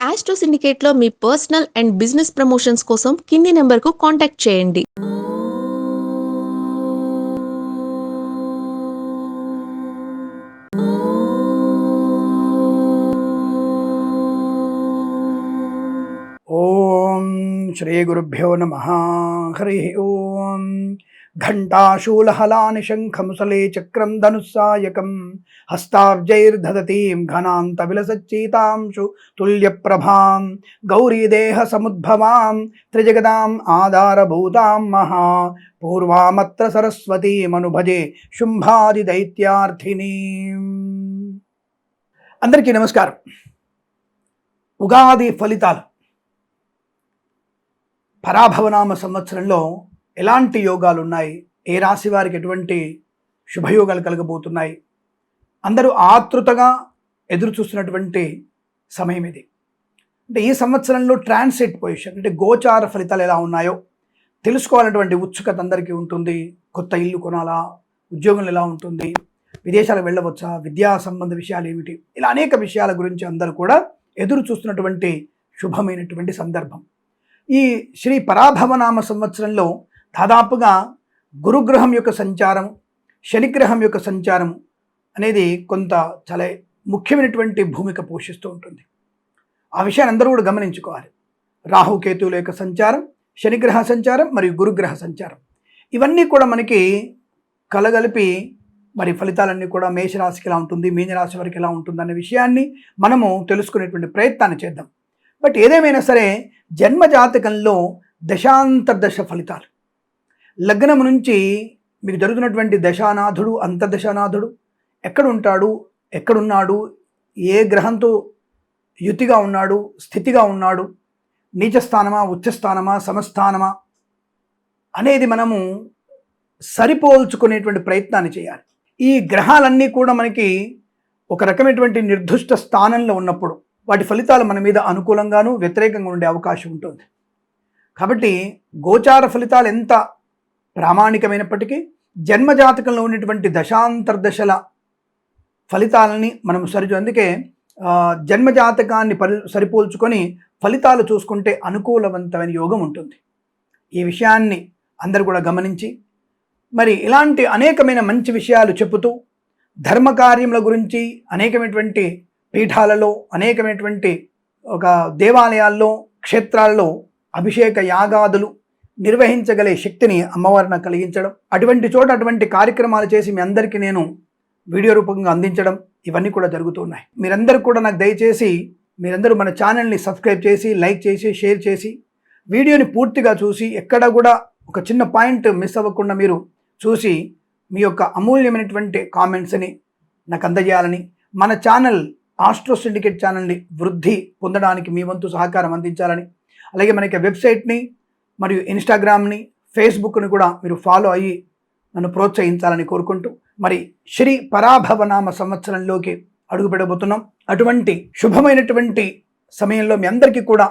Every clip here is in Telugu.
ఆస్ట్రో సిండికేట్లో మీ పర్సనల్ అండ్ బిజినెస్ ప్రమోషన్స్ కోసం కింది నెంబర్కు కాంటాక్ట్ చేయండి. ఓం శ్రీ గురుభ్యో నమః. హరి ఓం. ఘంటాశూలహలాని శంఖముసలే చక్రం ధనుస్సాయకం హస్తాబ్జైర్దధతీం ఘనాంత విలసచ్చీతాంశు తుల్యప్రభాం గౌరీదేహ సముద్భవాం త్రిజగదాం ఆధారభూతాం మహా పూర్వామత్ర సరస్వతీమనుభజే శుంభాది దైత్యార్థినీం. అందరికీ నమస్కారం. ఉగాది ఫలితాలు పరాభవనామ సంవత్సరంలో ఎలాంటి యోగాలు ఉన్నాయి, ఏ రాశి వారికి ఎటువంటి శుభయోగాలు కలగబోతున్నాయి, అందరూ ఆతృతగా ఎదురు చూస్తున్నటువంటి సమయం ఇది. అంటే ఈ సంవత్సరంలో ట్రాన్సిట్ పొజిషన్ అంటే గోచార ఫలితాలు ఎలా ఉన్నాయో తెలుసుకోవాలన్నటువంటి ఉత్సుకత అందరికీ ఉంటుంది. కొత్త ఇల్లు కొనాలా, ఉద్యోగం ఎలా ఉంటుంది, విదేశాలకు వెళ్ళవచ్చా, విద్యా సంబంధ విషయాలు ఏమిటి, ఇలా అనేక విషయాల గురించి అందరూ కూడా ఎదురు చూస్తున్నటువంటి శుభమైనటువంటి సందర్భం. ఈ శ్రీ పరాభవనామ సంవత్సరంలో దాదాపుగా గురుగ్రహం యొక్క సంచారం, శనిగ్రహం యొక్క సంచారం అనేది కొంత చాలా ముఖ్యమైనటువంటి భూమిక పోషిస్తూ ఉంటుంది. ఆ విషయాన్ని అందరూ కూడా గమనించుకోవాలి. రాహుకేతువుల యొక్క సంచారం, శనిగ్రహ సంచారం మరియు గురుగ్రహ సంచారం ఇవన్నీ కూడా మనకి కలగలిపి మరి ఫలితాలన్నీ కూడా మేషరాశికి ఎలా ఉంటుంది, మీనరాశి వారికి ఎలా ఉంటుంది అనే విషయాన్ని మనము తెలుసుకునేటువంటి ప్రయత్నాన్ని చేద్దాం. బట్ ఏదేమైనా సరే జన్మజాతకంలో దశాంతర్దశ ఫలితాలు, లగ్నం నుంచి మీకు జరుగుతున్నటువంటి దశానాథుడు, అంతర్దశానాథుడు ఎక్కడ ఉంటాడు, ఎక్కడున్నాడు, ఏ గ్రహంతో యుతిగా ఉన్నాడు, స్థితిగా ఉన్నాడు, నీచస్థానమా, ఉచ్చస్థానమా, సమస్థానమా అనేది మనము సరిపోల్చుకునేటువంటి ప్రయత్నాన్ని చేయాలి. ఈ గ్రహాలన్నీ కూడా మనకి ఒక రకమైనటువంటి నిర్దిష్ట స్థానంలో ఉన్నప్పుడు వాటి ఫలితాలు మన మీద అనుకూలంగాను వ్యతిరేకంగా ఉండే అవకాశం ఉంటుంది. కాబట్టి గోచార ఫలితాలు ఎంత ప్రామాణికమైనప్పటికీ జన్మజాతకంలో ఉన్నటువంటి దశాంతర్దశల ఫలితాలని మనం అందుకే జన్మజాతకాన్ని సరిపోల్చుకొని ఫలితాలు చూసుకుంటే అనుకూలవంతమైన యోగం ఉంటుంది. ఈ విషయాన్ని అందరూ కూడా గమనించి మరి ఇలాంటి అనేకమైన మంచి విషయాలు చెబుతూ ధర్మకార్యముల గురించి అనేకమైనటువంటి పీఠాలలో, అనేకమైనటువంటి ఒక దేవాలయాల్లో, క్షేత్రాల్లో అభిషేక యాగాదులు నిర్వహించగలే శక్తిని అమ్మవారిని కలిగించడం, అటువంటి చోట అటువంటి కార్యక్రమాలు చేసి మీ అందరికీ నేను వీడియో రూపంగా అందించడం ఇవన్నీ కూడా జరుగుతున్నాయి. మీరందరూ కూడా నాకు దయచేసి మీరందరూ మన ఛానల్ని సబ్స్క్రైబ్ చేసి, లైక్ చేసి, షేర్ చేసి, వీడియోని పూర్తిగా చూసి ఎక్కడ కూడా ఒక చిన్న పాయింట్ మిస్ అవ్వకుండా మీరు చూసి మీ యొక్క అమూల్యమైనటువంటి కామెంట్స్ని నాకు అందజేయాలని, మన ఛానల్ ఆస్ట్రో సిండికేట్ ఛానల్ని వృద్ధి పొందడానికి మీ వంతు సహకారం అందించాలని, అలాగే మనకి వెబ్సైట్ని మరియు ఇన్స్టాగ్రామ్ని, ఫేస్బుక్ని కూడా మీరు ఫాలో అయ్యి నన్ను ప్రోత్సహించాలని కోరుకుంటూ మరి శ్రీ పరాభవనామ సంవత్సరంలోకి అడుగుపెట్టబోతున్నాం. అటువంటి శుభమైనటువంటి సమయంలో మీ అందరికీ కూడా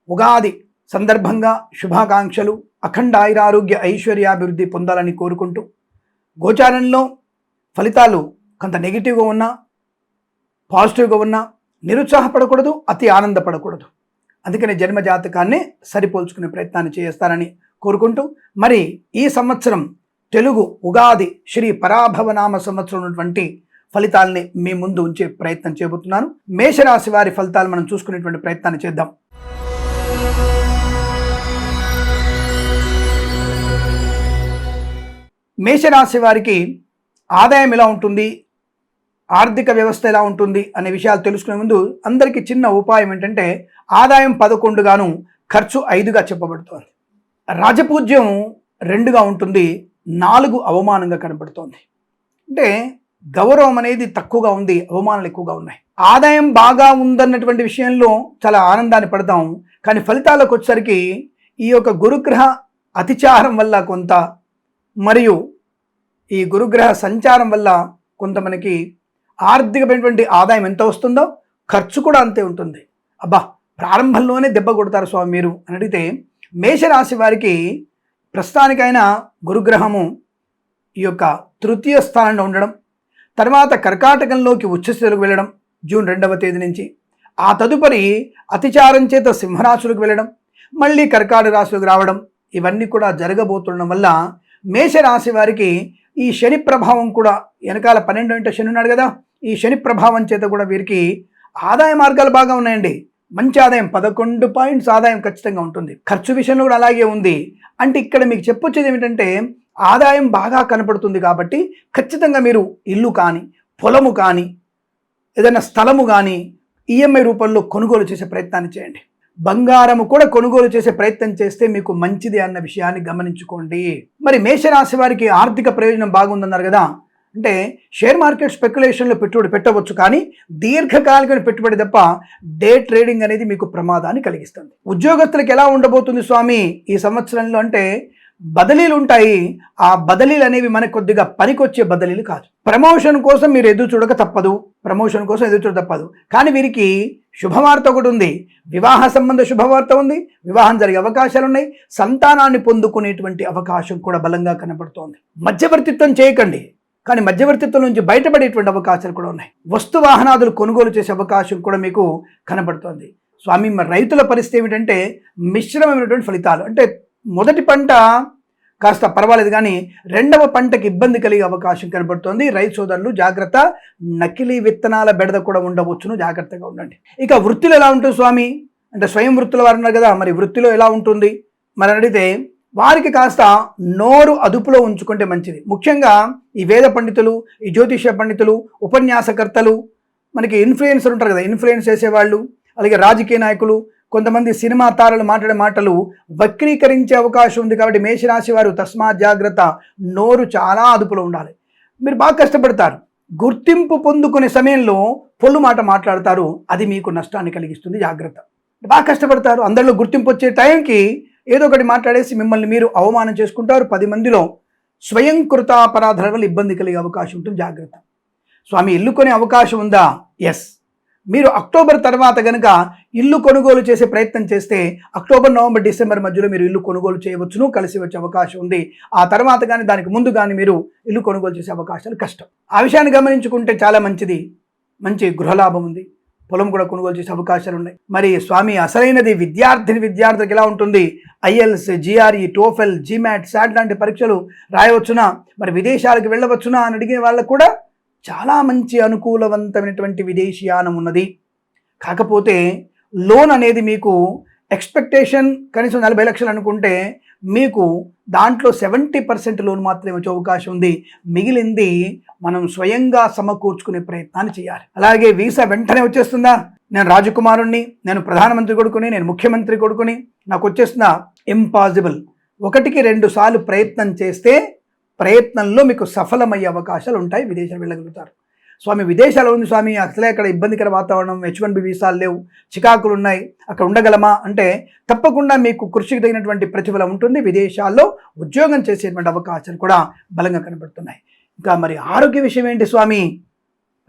ఉగాది సందర్భంగా శుభాకాంక్షలు, అఖండ ఆయురారోగ్య ఐశ్వర్యాభివృద్ధి పొందాలని కోరుకుంటూ, గోచారంలో ఫలితాలు కొంత నెగిటివ్గా ఉన్నా, పాజిటివ్గా ఉన్నా నిరుత్సాహపడకూడదు, అతి ఆనందపడకూడదు. అందుకని జన్మజాతకాన్ని సరిపోల్చుకునే ప్రయత్నాన్ని చేస్తారని కోరుకుంటూ మరి ఈ సంవత్సరం తెలుగు ఉగాది శ్రీ పరాభవనామ సంవత్సరం ఉన్నటువంటి ఫలితాలని మీ ముందు ఉంచే ప్రయత్నం చేయబోతున్నాను. మేషరాశి వారి ఫలితాలు మనం చూసుకునేటువంటి ప్రయత్నాన్ని చేద్దాం. మేషరాశి వారికి ఆదాయం ఎలా ఉంటుంది, ఆర్థిక వ్యవస్థ ఎలా ఉంటుంది అనే విషయాలు తెలుసుకునే ముందు అందరికీ చిన్న ఉపాయం ఏంటంటే ఆదాయం 11గాను ఖర్చు 5గా చెప్పబడుతోంది. రాజపూజ్యం 2గా ఉంటుంది, 4 అవమానంగా కనబడుతోంది. అంటే గౌరవం అనేది తక్కువగా ఉంది, అవమానాలు ఎక్కువగా ఉన్నాయి. ఆదాయం బాగా ఉందన్నటువంటి విషయంలో చాలా ఆనందాన్ని పడతాం, కానీ ఫలితాలకు వచ్చేసరికి ఈ యొక్క గురుగ్రహ అతిచారం వల్ల కొంత, మరియు ఈ గురుగ్రహ సంచారం వల్ల కొంత మనకి ఆర్థికమైనటువంటి ఆదాయం ఎంత వస్తుందో ఖర్చు కూడా అంతే ఉంటుంది. అబ్బా ప్రారంభంలోనే దెబ్బ కొడతారు స్వామి మీరు అని అడిగితే, మేషరాశి వారికి ప్రస్తుతానికైనా గురుగ్రహము ఈ యొక్క తృతీయ స్థానంలో ఉండడం, తర్వాత కర్కాటకంలోకి ఉచ్చస్థితిలోకి వెళ్ళడం జూన్ 2వ తేదీ నుంచి, ఆ తదుపరి అతిచారం చేత సింహరాశులకు వెళ్ళడం, మళ్ళీ కర్కాటక రాశులకు రావడం, ఇవన్నీ కూడా జరగబోతుండడం వల్ల మేషరాశి వారికి ఈ శని ప్రభావం కూడా వెనకాల 12 ఇంట శని ఉన్నాడు కదా, ఈ శని ప్రభావం చేత కూడా వీరికి ఆదాయ మార్గాలు బాగా ఉన్నాయండి. మంచి ఆదాయం, 11 పాయింట్స్ ఆదాయం ఖచ్చితంగా ఉంటుంది. ఖర్చు విషయంలో కూడా అలాగే ఉంది. అంటే ఇక్కడ మీకు చెప్పొచ్చేది ఏమిటంటే ఆదాయం బాగా కనపడుతుంది కాబట్టి ఖచ్చితంగా మీరు ఇల్లు కానీ, పొలము కానీ, ఏదైనా స్థలము కానీ ఈఎంఐ రూపంలో కొనుగోలు చేసే ప్రయత్నాన్ని చేయండి. బంగారము కూడా కొనుగోలు చేసే ప్రయత్నం చేస్తే మీకు మంచిది అన్న విషయాన్ని గమనించుకోండి. మరి మేషరాశి వారికి ఆర్థిక ప్రయోజనం బాగుందన్నారు కదా, అంటే షేర్ మార్కెట్ స్పెక్యులేషన్లో పెట్టుబడి పెట్టవచ్చు, కానీ దీర్ఘకాలిక పెట్టుబడి తప్ప డే ట్రేడింగ్ అనేది మీకు ప్రమాదాన్ని కలిగిస్తుంది. ఉద్యోగస్తులకు ఎలా ఉండబోతుంది స్వామి ఈ సంవత్సరంలో అంటే బదిలీలు ఉంటాయి. ఆ బదిలీలు అనేవి మనకు కొద్దిగా పనికొచ్చే బదిలీలు కాదు. ప్రమోషన్ కోసం మీరు ఎదురు చూడక తప్పదు, కానీ వీరికి శుభవార్త ఒకటి ఉంది. వివాహ సంబంధ శుభవార్త ఉంది, వివాహం జరిగే అవకాశాలు ఉన్నాయి, సంతానాన్ని పొందుకునేటువంటి అవకాశం కూడా బలంగా కనబడుతోంది. మధ్యవర్తిత్వం చేయకండి, కానీ మధ్యవర్తిత్వం నుంచి బయటపడేటువంటి అవకాశాలు కూడా ఉన్నాయి. వస్తు వాహనాదులు కొనుగోలు చేసే అవకాశం కూడా మీకు కనబడుతోంది. స్వామి మరి రైతుల పరిస్థితి ఏమిటంటే మిశ్రమమైనటువంటి ఫలితాలు. అంటే మొదటి పంట కాస్త పర్వాలేదు, కానీ రెండవ పంటకి ఇబ్బంది కలిగే అవకాశం కనబడుతోంది. రైతు సోదరులు జాగ్రత్త, నకిలీ విత్తనాల బెడద కూడా ఉండవచ్చును, జాగ్రత్తగా ఉండండి. ఇక వృత్తిలో ఎలా ఉంటుంది స్వామి అంటే స్వయం వృత్తుల వారు ఉన్నారు కదా, మరి వృత్తిలో ఎలా ఉంటుంది మరి అడిగితే వారికి కాస్త నోరు అదుపులో ఉంచుకుంటే మంచిది. ముఖ్యంగా ఈ వేద పండితులు, ఈ జ్యోతిష పండితులు, ఉపన్యాసకర్తలు, మనకి ఇన్ఫ్లుయెన్సర్ ఉంటారు కదా, ఇన్ఫ్లుయెన్స్ చేసేవాళ్ళు, అలాగే రాజకీయ నాయకులు, కొంతమంది సినిమా తారలు మాట్లాడే మాటలు వక్రీకరించే అవకాశం ఉంది. కాబట్టి మేషరాశి వారు తస్మాత్ జాగ్రత్త, నోరు చాలా అదుపులో ఉండాలి. మీరు బాగా కష్టపడతారు, గుర్తింపు పొందుకునే సమయంలో పొల్లు మాట మాట్లాడతారు, అది మీకు నష్టాన్ని కలిగిస్తుంది, జాగ్రత్త. బాగా కష్టపడతారు, అందరిలో గుర్తింపు వచ్చే టైంకి ఏదో ఒకటి మాట్లాడేసి మిమ్మల్ని మీరు అవమానం చేసుకుంటారు. 10 మందిలో స్వయం కృతాపరాధాల వల్ల ఇబ్బంది కలిగే అవకాశం ఉంటుంది, జాగ్రత్త. స్వామి ఇల్లు కొనే అవకాశం ఉందా? ఎస్. మీరు అక్టోబర్ తర్వాత కనుక ఇల్లు కొనుగోలు చేసే ప్రయత్నం చేస్తే అక్టోబర్, నవంబర్, డిసెంబర్ మధ్యలో మీరు ఇల్లు కొనుగోలు చేయవచ్చును, కలిసి వచ్చే అవకాశం ఉంది. ఆ తర్వాత కానీ దానికి ముందు కానీ మీరు ఇల్లు కొనుగోలు చేసే అవకాశాలు కష్టం. ఆ విషయాన్ని గమనించుకుంటే చాలా మంచిది. మంచి గృహలాభం ఉంది, పొలం కూడా కొనుగోలు చేసే అవకాశాలు ఉన్నాయి. మరి స్వామి అసలైనది విద్యార్థులకు ఎలా ఉంటుంది? IELTS, GRE, TOEFL, GMAT, SAT లాంటి పరీక్షలు రాయవచ్చునా, మరి విదేశాలకు వెళ్ళవచ్చునా అని అడిగే వాళ్ళకు కూడా చాలా మంచి అనుకూలవంతమైనటువంటి విదేశీయానం ఉన్నది. కాకపోతే లోన్ అనేది మీకు ఎక్స్పెక్టేషన్ కనీసం 40 లక్షలు అనుకుంటే మీకు దాంట్లో 70% లోన్ మాత్రమే వచ్చే అవకాశం ఉంది. మిగిలింది మనం స్వయంగా సమకూర్చుకునే ప్రయత్నాన్ని చేయాలి. అలాగే వీసా వెంటనే వచ్చేస్తుందా? నేను రాజకుమారుణ్ణి, నేను ప్రధానమంత్రి కొడుకుని, నేను ముఖ్యమంత్రి కొడుకుని, నాకు వచ్చేస్తుందా? ఇంపాసిబుల్. 1కి 2 సార్లు ప్రయత్నం చేస్తే ప్రయత్నంలో మీకు సఫలమయ్యే అవకాశాలు ఉంటాయి, విదేశాలు వెళ్ళగలుగుతారు. స్వామి విదేశాలు ఉంది స్వామి, అసలే అక్కడ ఇబ్బందికర వాతావరణం, H1B వీసాలు లేవు, చికాకులు ఉన్నాయి, అక్కడ ఉండగలమా అంటే తప్పకుండా మీకు కృషికి తగినటువంటి ప్రతిఫలం ఉంటుంది. విదేశాల్లో ఉద్యోగం చేసేటువంటి అవకాశాలు కూడా బలంగా కనబడుతున్నాయి. ఇంకా మరి ఆరోగ్య విషయం ఏంటి స్వామి?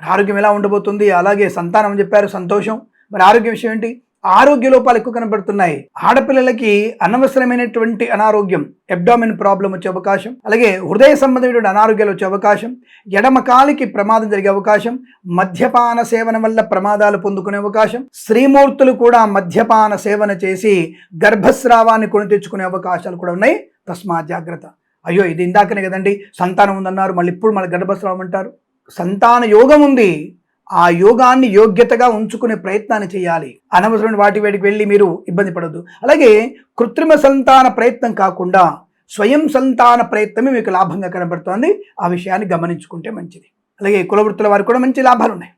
ఆరోగ్యం ఎలా ఉండబోతుంది? అలాగే సంతానం అని చెప్పారు, సంతోషం. మరి ఆరోగ్య విషయం ఏంటి? ఆరోగ్య లోపాలు ఎక్కువ కనబడుతున్నాయి. ఆడపిల్లలకి అనవసరమైనటువంటి అనారోగ్యం, అబ్డామిన్ ప్రాబ్లం వచ్చే అవకాశం, అలాగే హృదయ సంబంధమైనటువంటి అనారోగ్యాలు వచ్చే అవకాశం, ఎడమ కాలికి ప్రమాదం జరిగే అవకాశం, మద్యపాన సేవన వల్ల ప్రమాదాలు పొందుకునే అవకాశం, స్త్రీమూర్తులు కూడా మద్యపాన సేవన చేసి గర్భస్రావాన్ని కొని తెచ్చుకునే అవకాశాలు కూడా ఉన్నాయి. తస్మాత్ జాగ్రత్త. అయ్యో ఇది ఇందాకనే కదండి సంతానం ఉందన్నారు, మళ్ళీ ఇప్పుడు మళ్ళీ గర్భస్రావం అంటారు. సంతాన యోగం ఉంది, ఆ యోగాన్ని యోగ్యతగా ఉంచుకునే ప్రయత్నాన్ని చేయాలి. అనవసరమైన వాటికి వెళ్ళి మీరు ఇబ్బంది పడద్దు. అలాగే కృత్రిమ సంతాన ప్రయత్నం కాకుండా స్వయం సంతాన ప్రయత్నమే మీకు లాభంగా కనబడుతోంది. ఆ విషయాన్ని గమనించుకుంటే మంచిది. అలాగే కులవృత్తుల వారికి కూడా మంచి లాభాలు ఉన్నాయి.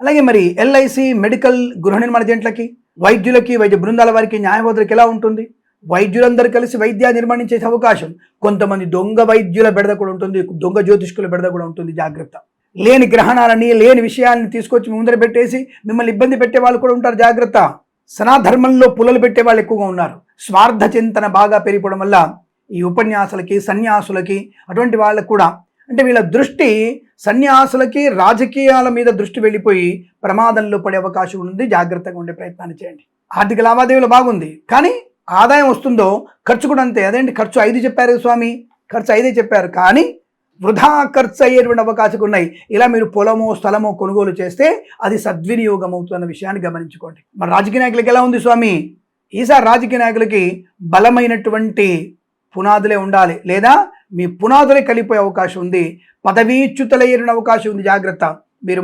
అలాగే మరి ఎల్ఐసి, మెడికల్, గృహ నిర్మాణ జంట్లకి, వైద్యులకి, వైద్య బృందాల వారికి, న్యాయవాదులకి ఎలా ఉంటుంది? వైద్యులందరూ కలిసి వైద్య నిర్మాణం చేసే అవకాశం. కొంతమంది దొంగ వైద్యుల బెడద కూడా ఉంటుంది, దొంగ జ్యోతిష్కుల బెడద కూడా ఉంటుంది, జాగ్రత్త. లేని గ్రహణాలని, లేని విషయాలను తీసుకొచ్చి ముందర పెట్టేసి మిమ్మల్ని ఇబ్బంది పెట్టే వాళ్ళు కూడా ఉంటారు, జాగ్రత్త. సనాధర్మంలో పుల్లలు పెట్టే వాళ్ళు ఎక్కువగా ఉన్నారు. స్వార్థ చింతన బాగా పెరిగిపోవడం వల్ల ఈ ఉపన్యాసులకి, సన్యాసులకి, అటువంటి వాళ్ళకు కూడా అంటే వీళ్ళ దృష్టి సన్యాసులకి, రాజకీయాల మీద దృష్టి వెళ్ళిపోయి ప్రమాదంలో పడే అవకాశం ఉంది. జాగ్రత్తగా ఉండే ప్రయత్నాన్ని చేయండి. ఆర్థిక లావాదేవీలు బాగుంది, కానీ ఆదాయం వస్తుందో ఖర్చు కూడా అంతే. అదేంటి ఖర్చు 5 చెప్పారు స్వామి, ఖర్చు 5 చెప్పారు, కానీ వృధా ఖర్చు అయ్యేటువంటి అవకాశాలు ఉన్నాయి. ఇలా మీరు పొలమో స్థలమో కొనుగోలు చేస్తే అది సద్వినియోగం అవుతున్న విషయాన్ని గమనించుకోండి. మరి రాజకీయ నాయకులకి ఎలా ఉంది స్వామి? ఈసారి రాజకీయ నాయకులకి బలమైనటువంటి పునాదులే ఉండాలి, లేదా మీ పునాదులే కలిపోయే అవకాశం ఉంది. పదవీచ్యుతులయ్యే అవకాశం ఉంది. జాగ్రత్త. మీరు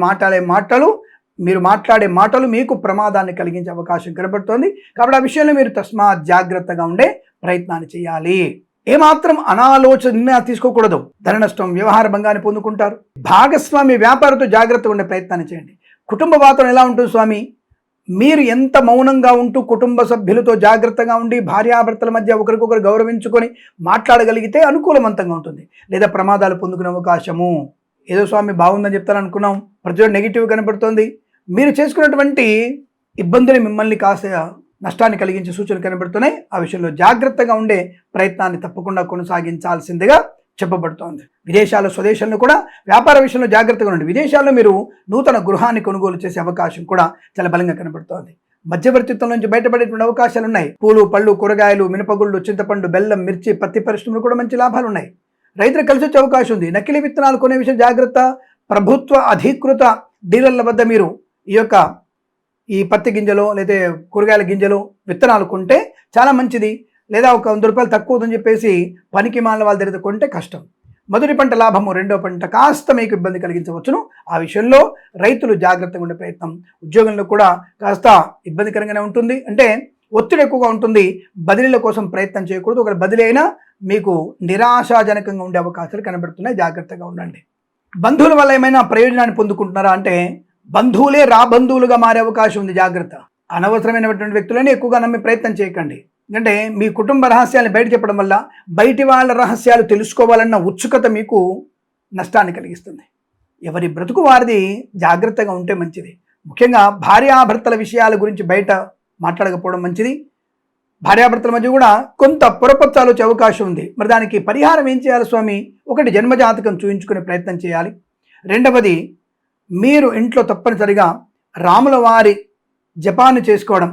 మాట్లాడే మాటలు మీకు ప్రమాదాన్ని కలిగించే అవకాశం కనబడుతోంది. కాబట్టి ఆ విషయంలో మీరు తస్మాత్ జాగ్రత్తగా ఉండే ప్రయత్నాన్ని చేయాలి. ఏమాత్రం అనాలోచన నిర్ణయాలు తీసుకోకూడదు. ధన నష్టం, వ్యవహార భంగాన్ని పొందుకుంటారు. భాగస్వామి వ్యాపారంతో జాగ్రత్తగా ఉండే ప్రయత్నాన్ని చేయండి. కుటుంబ వాతావరణం ఎలా ఉంటుంది స్వామి? మీరు ఎంత మౌనంగా ఉంటూ కుటుంబ సభ్యులతో జాగ్రత్తగా ఉండి భార్యాభర్తల మధ్య ఒకరికొకరు గౌరవించుకొని మాట్లాడగలిగితే అనుకూలవంతంగా ఉంటుంది. లేదా ప్రమాదాలు పొందుకునే అవకాశము. ఏదో స్వామి బాగుందని చెప్తారనుకున్నాం, ప్రతిరోజు నెగిటివ్ కనబడుతోంది. మీరు చేసుకున్నటువంటి ఇబ్బందులు మిమ్మల్ని కాస్త నష్టాన్ని కలిగించే సూచనలు కనబడుతున్నాయి. ఆ విషయంలో జాగ్రత్తగా ఉండే ప్రయత్నాన్ని తప్పకుండా కొనసాగించాల్సిందిగా చెప్పబడుతోంది. విదేశాలు, స్వదేశాలను కూడా వ్యాపార విషయంలో జాగ్రత్తగా ఉండండి. విదేశాల్లో మీరు నూతన గృహాన్ని కొనుగోలు చేసే అవకాశం కూడా చాలా బలంగా కనబడుతోంది. మధ్యవర్తిత్వం నుంచి బయటపడేటువంటి అవకాశాలు ఉన్నాయి. పూలు, పళ్ళు, కూరగాయలు, మినపగుళ్ళు, చింతపండు, బెల్లం, మిర్చి, పత్తి పరిశ్రమలు కూడా మంచి లాభాలు ఉన్నాయి. రైతులకు కలిసి వచ్చే అవకాశం ఉంది. నకిలీ విత్తనాలు కొనే విషయం జాగ్రత్త. ప్రభుత్వ అధీకృత డీలర్ల వద్ద మీరు ఈ పత్తి గింజలు లేదా కూరగాయల గింజలు, విత్తనాలు కొంటే చాలా మంచిది. లేదా ఒక 100 రూపాయలు తక్కువ అని చెప్పేసి పనికి మాలిన వాళ్ళ దగ్గర కొంటే కష్టం. మొదటి పంట లాభము, రెండో పంట కాస్త మీకు ఇబ్బంది కలిగించవచ్చును. ఆ విషయంలో రైతులు జాగ్రత్తగా ఉండే ప్రయత్నం. ఉద్యోగంలో కూడా కాస్త ఇబ్బందికరంగానే ఉంటుంది. అంటే ఒత్తిడి ఎక్కువగా ఉంటుంది. బదిలీల కోసం ప్రయత్నం చేయకూడదు. ఒక బదిలీ అయినా మీకు నిరాశాజనకంగా ఉండే అవకాశాలు కనబడుతున్నాయి. జాగ్రత్తగా ఉండండి. బంధువుల వల్ల ఏమైనా ప్రయోజనాన్ని పొందుకుంటున్నారా అంటే బంధువులే రాబంధువులుగా మారే అవకాశం ఉంది. జాగ్రత్త. అనవసరమైనటువంటి వ్యక్తులని ఎక్కువగా నమ్మే ప్రయత్నం చేయకండి. ఎందుకంటే మీ కుటుంబ రహస్యాలను బయట చెప్పడం వల్ల బయటి వాళ్ళ రహస్యాలు తెలుసుకోవాలన్న ఉత్సుకత మీకు నష్టాన్ని కలిగిస్తుంది. ఎవరి బ్రతుకు వారిది. జాగ్రత్తగా ఉంటే మంచిది. ముఖ్యంగా భార్యాభర్తల విషయాల గురించి బయట మాట్లాడకపోవడం మంచిది. భార్యాభర్తల మధ్య కూడా కొంత పొరపచ్చాలు వచ్చే అవకాశం ఉంది. మరి దానికి పరిహారం ఏం చేయాలి స్వామి? ఒకటి, జన్మజాతకం చూయించుకునే ప్రయత్నం చేయాలి. రెండవది, మీరు ఇంట్లో తప్పనిసరిగా రాముల వారి జపాన్ని చేసుకోవడం.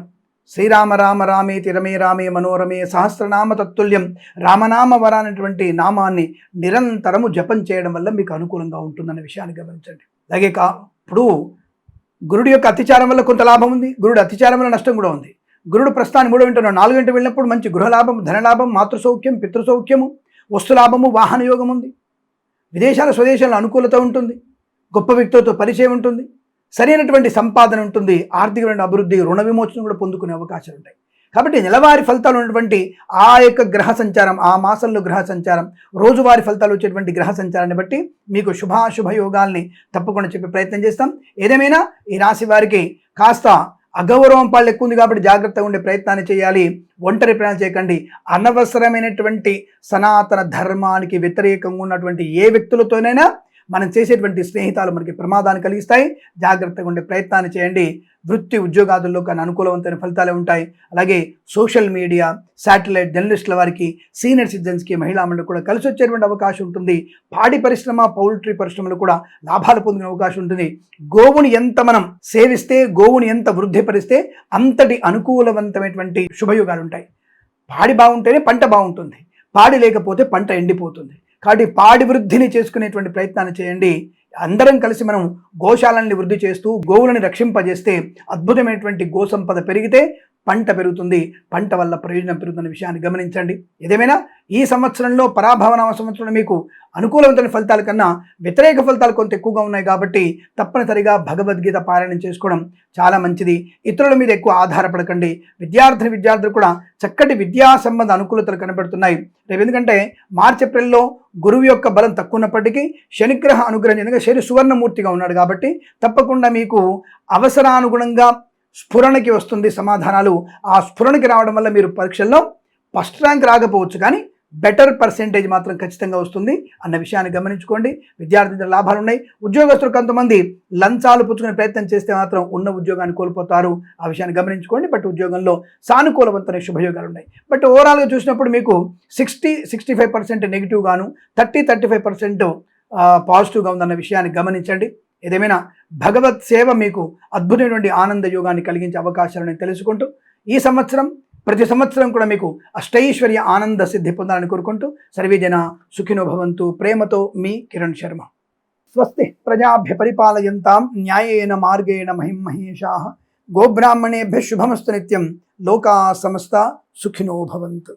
శ్రీరామ రామ రామేతి రమే రామే మనోరమే సహస్రనామ తత్తుల్యం రామనామ వర అనేటువంటి నామాన్ని నిరంతరము జపం చేయడం వల్ల మీకు అనుకూలంగా ఉంటుందన్న విషయాన్ని గమనించండి. అలాగే ఇప్పుడు గురుడు యొక్క అతిచారం వల్ల కొంత లాభం ఉంది. గురుడు అతిచారం వల్ల నష్టం కూడా ఉంది. గురుడు ప్రస్థానం 3వ ఇంట 4వ ఇంట వెళ్ళినప్పుడు మంచి గృహలాభం, ధనలాభం, మాతృసౌఖ్యం, పితృసౌఖ్యము, వస్తులాభము, వాహన యోగం ఉంది. విదేశాల, స్వదేశాల్లో అనుకూలత ఉంటుంది. గొప్ప వ్యక్తులతో పరిచయం ఉంటుంది. సరైనటువంటి సంపాదన ఉంటుంది. ఆర్థికమైన అభివృద్ధి, రుణ విమోచన కూడా పొందుకునే అవకాశాలు ఉంటాయి. కాబట్టి నెలవారీ ఫలితాలు ఉన్నటువంటి ఆ యొక్క గ్రహ సంచారం, ఆ మాసంలో గ్రహ సంచారం, రోజువారీ ఫలితాలు వచ్చేటువంటి గ్రహ సంచారాన్ని బట్టి మీకు శుభాశుభ యోగాల్ని తప్పకుండా చెప్పే ప్రయత్నం చేస్తాం. ఏదేమైనా ఈ రాశి వారికి కాస్త అగౌరవం పాళ్ళు ఎక్కువ ఉంది కాబట్టి జాగ్రత్తగా ఉండే ప్రయత్నాన్ని చేయాలి. ఒంటరి ప్రయాణం చేయకండి. అనవసరమైనటువంటి సనాతన ధర్మానికి వ్యతిరేకంగా ఉన్నటువంటి ఏ వ్యక్తులతోనైనా మనం చేసేటువంటి స్నేహితాలు మనకి ప్రమాదాన్ని కలిగిస్తాయి. జాగ్రత్తగా ఉండే ప్రయత్నాన్ని చేయండి. వృత్తి ఉద్యోగాదుల్లో కానీ అనుకూలవంతమైన ఫలితాలే ఉంటాయి. అలాగే సోషల్ మీడియా, శాటిలైట్ జర్నలిస్టుల వారికి, సీనియర్ సిటిజన్స్కి, మహిళా మండలి కూడా కలిసి వచ్చేటువంటి అవకాశం ఉంటుంది. పాడి పరిశ్రమ, పౌల్ట్రీ పరిశ్రమలు కూడా లాభాలు పొందిన అవకాశం ఉంటుంది. గోవుని ఎంత మనం సేవిస్తే, గోవుని ఎంత వృద్ధిపరిస్తే అంతటి అనుకూలవంతమైనటువంటి శుభయోగాలు ఉంటాయి. పాడి బాగుంటేనే పంట బాగుంటుంది. పాడి లేకపోతే పంట ఎండిపోతుంది. కాబట్టి పాడి వృద్ధిని చేసుకునేటువంటి ప్రయత్నాన్ని చేయండి. అందరం కలిసి మనం గోశాలని వృద్ధి చేస్తూ గోవులను రక్షింపజేస్తే అద్భుతమైనటువంటి గోసంపద పెరిగితే పంట పెరుగుతుంది. పంట వల్ల ప్రయోజనం పెరుగుతున్న విషయాన్ని గమనించండి. ఏదేమైనా ఈ సంవత్సరంలో పరాభవనామ సంవత్సరంలో మీకు అనుకూలవంతమైన ఫలితాల కన్నా వ్యతిరేక ఫలితాలు కొంత ఎక్కువగా ఉన్నాయి కాబట్టి తప్పనిసరిగా భగవద్గీత పారాయణం చేసుకోవడం చాలా మంచిది. ఇతరుల మీద ఎక్కువ ఆధారపడకండి. విద్యార్థులు కూడా చక్కటి విద్యా సంబంధ అనుకూలతలు కనబడుతున్నాయి. రేపు ఎందుకంటే మార్చి ఏప్రిల్లో గురువు యొక్క బలం తక్కువ ఉన్నప్పటికీ శనిగ్రహ అనుగ్రహం ఎందుకంటే శని సువర్ణమూర్తిగా ఉన్నాడు కాబట్టి తప్పకుండా మీకు అవసరానుగుణంగా స్ఫురణకి వస్తుంది సమాధానాలు. ఆ స్ఫురణకి రావడం వల్ల మీరు పరీక్షల్లో ఫస్ట్ ర్యాంక్ రాకపోవచ్చు కానీ బెటర్ పర్సెంటేజ్ మాత్రం ఖచ్చితంగా వస్తుంది అన్న విషయాన్ని గమనించుకోండి. విద్యార్థుల లాభాలు ఉన్నాయి. ఉద్యోగస్తులు కొంతమంది లంచాలు పుచ్చుకునే ప్రయత్నం చేస్తే మాత్రం ఉన్న ఉద్యోగాన్ని కోల్పోతారు. ఆ విషయాన్ని గమనించుకోండి. బట్ ఉద్యోగంలో సానుకూలవంతమైన శుభయోగాలు ఉన్నాయి. బట్ ఓవరాల్గా చూసినప్పుడు మీకు 60-65% నెగిటివ్ గాను 30-35% పాజిటివ్గా ఉందన్న విషయాన్ని గమనించండి. ఏదేమైనా భగవత్ సేవ మీకు అద్భుతమైనటువంటి ఆనంద యోగాన్ని కలిగించే అవకాశాలను తెలుసుకుంటూ ఈ సంవత్సరం ప్రతి సంవత్సరం కూడా మీకు అష్టైశ్వర్య ఆనంద సిద్ధి పొందాలని కోరుకుంటూ సర్వే జన సుఖినో భవంతు. ప్రేమతో మీ కిరణ్ శర్మ. స్వస్తి ప్రజాభ్య పరిపాలయంతాం న్యాయేన మార్గేణ మహిం మహేషాః. గోబ్రాహ్మణేభ్య శుభమస్తు నిత్యం. లోకా సమస్త సుఖినో భవంతు.